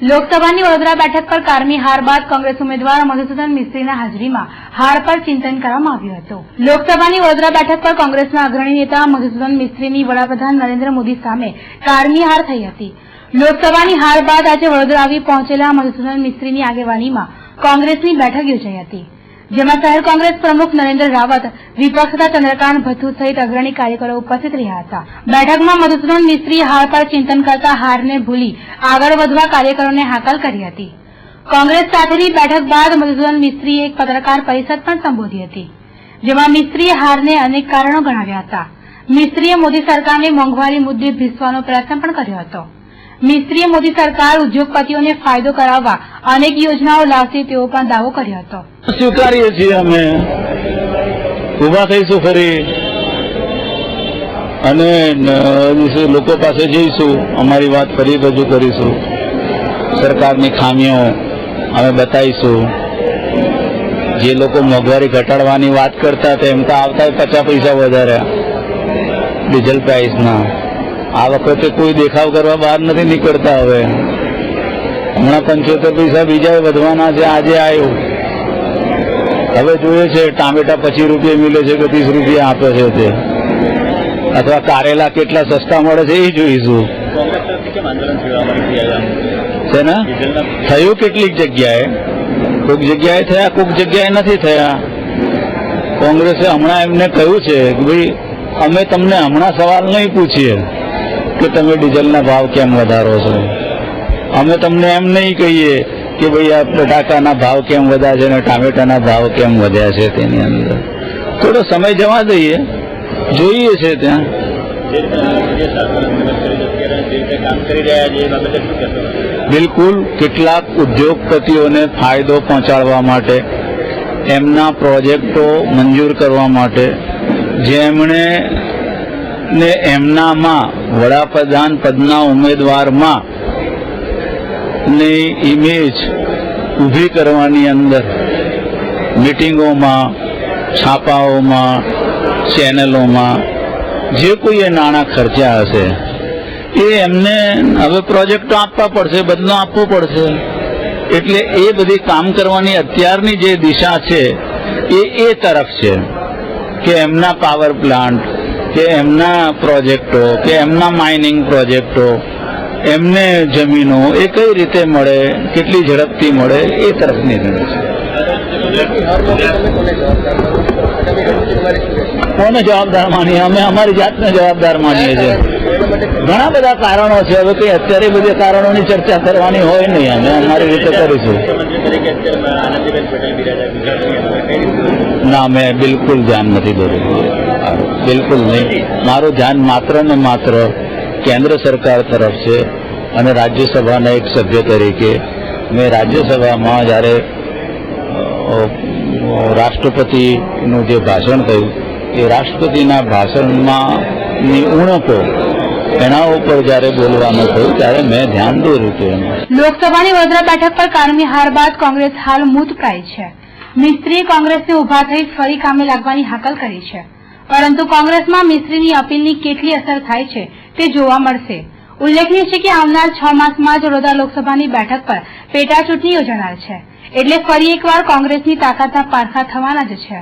લોકસભાની વડોદરા બેઠક પર કારમી હાર બાદ કોંગ્રેસ ઉમેદવાર મધુસૂદન મિસ્ત્રીના હાજરીમાં હાર પર ચિંતન કરવામાં આવ્યું હતું। લોકસભાની વડોદરા બેઠક પર કોંગ્રેસના અગ્રણી નેતા મધુસૂદન મિસ્ત્રીની વડાપ્રધાન નરેન્દ્ર મોદી સામે કારમી હાર થઈ હતી। લોકસભાની હાર બાદ આજે વડોદરા આવી પહોંચેલા મધુસૂદન મિસ્ત્રીની આગેવાનીમાં કોંગ્રેસની બેઠક યોજાઈ હતી, જેમાં શહેર કોંગ્રેસ પ્રમુખ નરેન્દ્ર રાવત, વિપક્ષ નેતા ચંદ્રકાંત ભથ્થુ સહિત અગ્રણી કાર્યકરો ઉપસ્થિત રહ્યા હતા। બેઠકમાં મધુસૂદન મિસ્ત્રીએ હાર પર ચિંતન કરતા હારને ભૂલી આગળ વધવા કાર્યકરોને હાકલ કરી હતી। કોંગ્રેસ સાથેની બેઠક બાદ મધુસૂદન મિસ્ત્રીએ એક પત્રકાર પરિષદ પણ સંબોધી હતી, જેમાં મિસ્ત્રીએ હારને અનેક કારણો ગણાવ્યા હતા। મિસ્ત્રીએ મોદી સરકારને મોંઘવારી મુદ્દે ભીસવાનો પ્રયત્ન પણ કર્યો હતો। મિસ્ત્રીએ મોદી સરકાર ઉદ્યોગપતિઓને ફાયદો કરાવવા અનેક યોજનાઓ લાવશે તેવો પણ દાવો કર્યો હતો। સ્વીકારીએ છીએ, અમે ઉભા થઈશું ફરી અને લોકો પાસે જઈશું, અમારી વાત ફરી રજૂ કરીશું, સરકારની ખામીઓ અમે બતાવીશું। જે લોકો મોંઘવારી ઘટાડવાની વાત કરતા હતા એમ તો આવતા 50 પૈસા વધાર્યા ડીઝલ પ્રાઇસના। આ વખતે કોઈ દેખાવ કરવા બહાર નથી નીકળતા। હવે હમણાં 75 પૈસા બીજા વધવાના છે। આજે આવ્યું, હવે જોઈએ છે ટામેટા 25 રૂપિયા મિલે છે કે 30 રૂપિયા આપે છે તે, અથવા કારેલા કેટલા સસ્તા મળે છે એ જોઈશું। છે ને થયું કેટલીક જગ્યાએ, કોઈક જગ્યાએ થયા, કોઈક જગ્યાએ નથી થયા। કોંગ્રેસે હમણાં એમને કહ્યું છે કે ભાઈ અમે તમને હમણાં સવાલ નહીં પૂછીએ કે તમે ડીઝલના ભાવ કેમ વધારો છો, અમે તમને એમ નહીં કહીએ કે ભાઈ આ બટાકાના ભાવ કેમ વધ્યા છે અને ટામેટાના ભાવ કેમ વધ્યા છે। તેની અંદર થોડો સમય જવા દઈએ, જોઈએ છે ત્યાં બિલકુલ કેટલાક ઉદ્યોગપતિઓને ફાયદો પહોંચાડવા માટે, એમના પ્રોજેક્ટો મંજૂર કરવા માટે, જેમણે ને એમનામાં વડાપ્રધાન પદના ઉમેદવારમાં ની ઇમેજ ઊભી કરવાની અંદર મીટિંગોમાં, છાપાઓમાં, ચેનલોમાં જે કોઈએ નાણાં ખર્ચ્યા હશે એ એમને હવે પ્રોજેક્ટો આપવા પડશે, બદલો આપવો પડશે। એટલે એ બધી કામ કરવાની અત્યારની જે દિશા છે એ તરફ છે કે એમના પાવર પ્લાન્ટ કે એમના પ્રોજેક્ટો કે એમના માઇનિંગ પ્રોજેક્ટો, એમને જમીનો એ કઈ રીતે મળે, કેટલી ઝડપથી મળે એ તરફની છે। કોને જવાબદાર માનીએ? અમે અમારી જાતને જવાબદાર માનીએ છીએ। ઘણા બધા કારણો છે, હવે કઈ અત્યારે બધા કારણોની ચર્ચા કરવાની હોય નહીં, અમે અમારી રીતે કરીશું। ના, મેં બિલકુલ ધ્યાન નથી દોર્યું, બિલકુલ નહીં। મારું ધ્યાન માત્ર ને માત્ર કેન્દ્ર સરકાર તરફ છે અને રાજ્યસભાના એક સભ્ય તરીકે મેં રાજ્યસભામાં જ્યારે રાષ્ટ્રપતિનું જે ભાષણ થયું એ રાષ્ટ્રપતિના ભાષણમાં ની ઉણપો એના ઉપર જ્યારે બોલવાનું થયું ત્યારે મેં ધ્યાન દોર્યું હતું। લોકસભાની વડોદરા બેઠક પર કારમી હાર બાદ કોંગ્રેસ હાલ મૂતપ્રાય છે। મિસ્ત્રીએ કોંગ્રેસને ઉભા થઈ ફરી કામે લાગવાની હાકલ કરી છે, પરંતુ કોંગ્રેસમાં મિસ્ત્રીની અપીલની કેટલી અસર થાય છે તે જોવા મળશે। ઉલ્લેખનીય છે કે આવનાર 6 માસમાં જ વડોદરા લોકસભાની બેઠક પર પેટા ચૂંટણી યોજાનાર છે, એટલે ફરી એકવાર કોંગ્રેસની તાકાતના પારખા થવાના જ છે।